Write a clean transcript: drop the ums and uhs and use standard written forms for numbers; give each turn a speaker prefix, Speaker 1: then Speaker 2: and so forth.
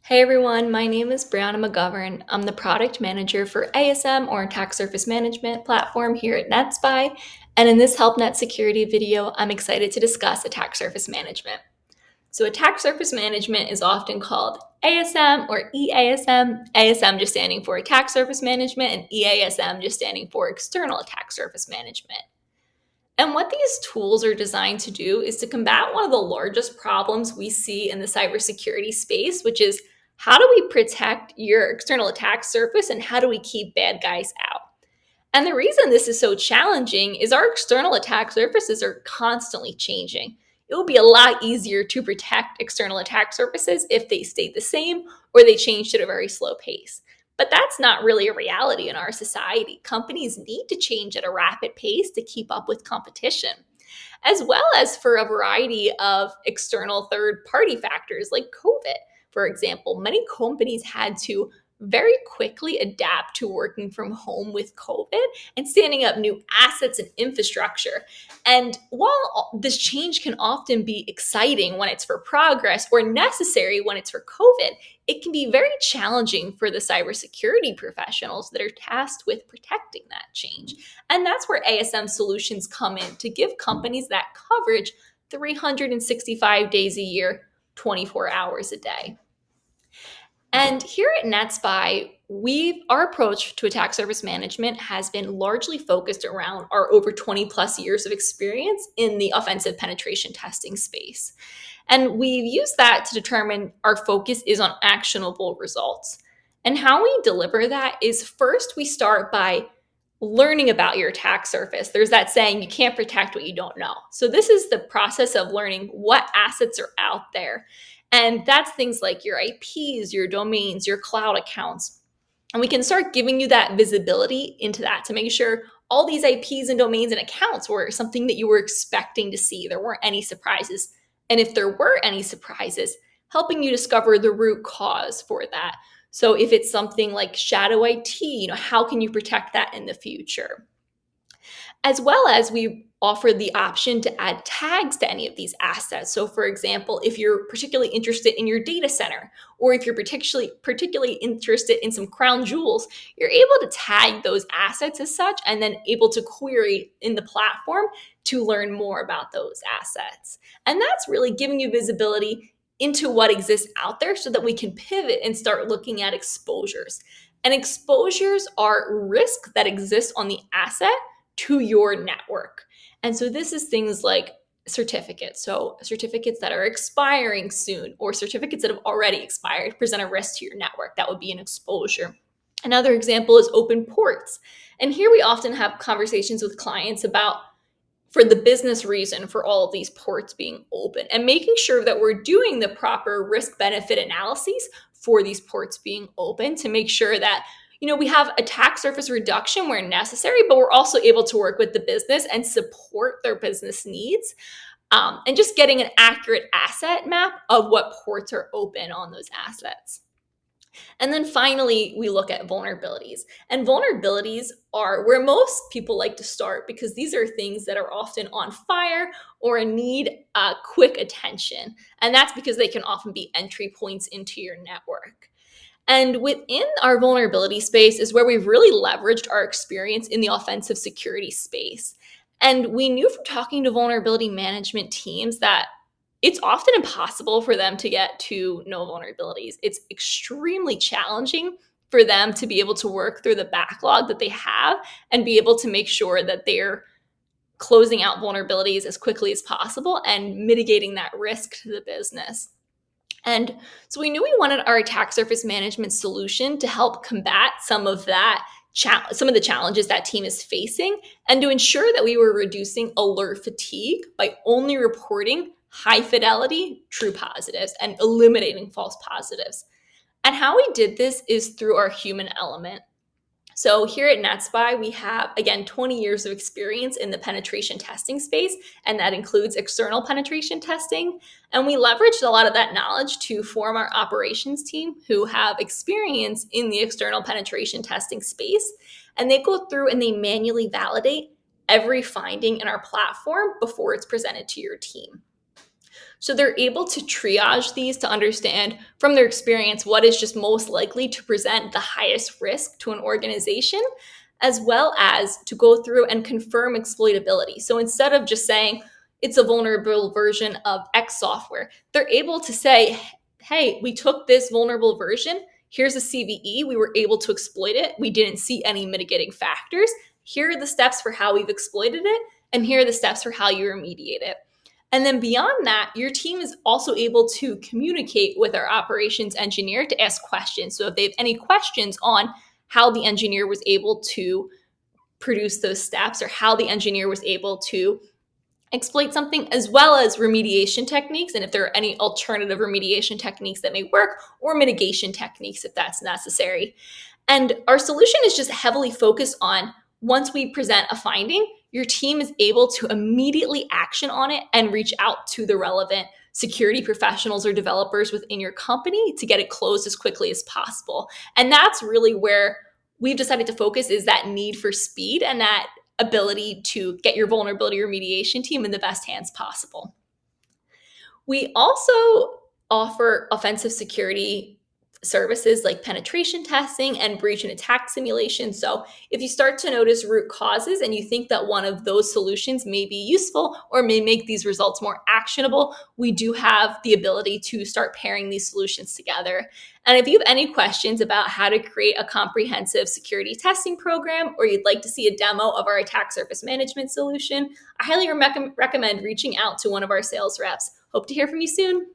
Speaker 1: Hey everyone, my name is Brianna McGovern. I'm the product manager for ASM or Attack Surface Management platform here at NetSPI. And in this HelpNet security video, I'm excited to discuss attack surface management. So attack surface management is often called ASM or EASM, ASM just standing for attack surface management and EASM just standing for external attack surface management. And what these tools are designed to do is to combat one of the largest problems we see in the cybersecurity space, which is how do we protect your external attack surface and how do we keep bad guys out? And the reason this is so challenging is our external attack surfaces are constantly changing. It will be a lot easier to protect external attack surfaces if they stayed the same or they changed at a very slow pace. But that's not really a reality in our society. Companies need to change at a rapid pace to keep up with competition, as well as for a variety of external third party factors like COVID. For example, many companies had to very quickly adapt to working from home with COVID and standing up new assets and infrastructure. And while this change can often be exciting when it's for progress or necessary when it's for COVID, it can be very challenging for the cybersecurity professionals that are tasked with protecting that change. And that's where ASM solutions come in to give companies that coverage 365 days a year, 24 hours a day. And here at NetSPI, our approach to attack surface management has been largely focused around our over 20 plus years of experience in the offensive penetration testing space. And we've used that to determine our focus is on actionable results. And how we deliver that is first we start by learning about your attack surface. There's that saying, you can't protect what you don't know. So this is the process of learning what assets are out there. And that's things like your IPs, your domains, your cloud accounts. And we can start giving you that visibility into that to make sure all these IPs and domains and accounts were something that you were expecting to see. There weren't any surprises. And if there were any surprises, helping you discover the root cause for that. So if it's something like shadow IT, how can you protect that in the future? As well as we offer the option to add tags to any of these assets. So for example, if you're particularly interested in your data center, or if you're particularly interested in some crown jewels, you're able to tag those assets as such and then able to query in the platform to learn more about those assets. And that's really giving you visibility into what exists out there so that we can pivot and start looking at exposures. And exposures are risk that exists on the asset to your network. And so this is things like certificates. So certificates that are expiring soon or certificates that have already expired present a risk to your network. That would be an exposure. Another example is open ports. And here we often have conversations with clients about for the business reason for all of these ports being open and making sure that we're doing the proper risk benefit analyses for these ports being open to make sure that we have attack surface reduction where necessary, but we're also able to work with the business and support their business needs. And just getting an accurate asset map of what ports are open on those assets. And then finally, we look at vulnerabilities. And vulnerabilities are where most people like to start because these are things that are often on fire or need quick attention. And that's because they can often be entry points into your network. And within our vulnerability space is where we've really leveraged our experience in the offensive security space. And we knew from talking to vulnerability management teams that it's often impossible for them to get to no vulnerabilities. It's extremely challenging for them to be able to work through the backlog that they have and be able to make sure that they're closing out vulnerabilities as quickly as possible and mitigating that risk to the business. And so we knew we wanted our attack surface management solution to help combat some of the challenges that team is facing and to ensure that we were reducing alert fatigue by only reporting high fidelity true positives and eliminating false positives. And how we did this is through our human element. So here at NetSPI, we have, again, 20 years of experience in the penetration testing space, and that includes external penetration testing. And we leveraged a lot of that knowledge to form our operations team who have experience in the external penetration testing space. And they go through and they manually validate every finding in our platform before it's presented to your team. So they're able to triage these to understand from their experience what is just most likely to present the highest risk to an organization, as well as to go through and confirm exploitability. So instead of just saying it's a vulnerable version of X software, they're able to say, hey, we took this vulnerable version. Here's a CVE. We were able to exploit it. We didn't see any mitigating factors. Here are the steps for how we've exploited it, and here are the steps for how you remediate it. And then beyond that, your team is also able to communicate with our operations engineer to ask questions. So if they have any questions on how the engineer was able to produce those steps or how the engineer was able to exploit something, as well as remediation techniques, and if there are any alternative remediation techniques that may work, or mitigation techniques if that's necessary. And our solution is just heavily focused on once we present a finding, your team is able to immediately action on it and reach out to the relevant security professionals or developers within your company to get it closed as quickly as possible. And that's really where we've decided to focus, is that need for speed and that ability to get your vulnerability remediation team in the best hands possible. We also offer offensive security services like penetration testing and breach and attack simulation. So if you start to notice root causes and you think that one of those solutions may be useful or may make these results more actionable, we do have the ability to start pairing these solutions together. And if you have any questions about how to create a comprehensive security testing program, or you'd like to see a demo of our attack surface management solution, I highly recommend reaching out to one of our sales reps. Hope to hear from you soon.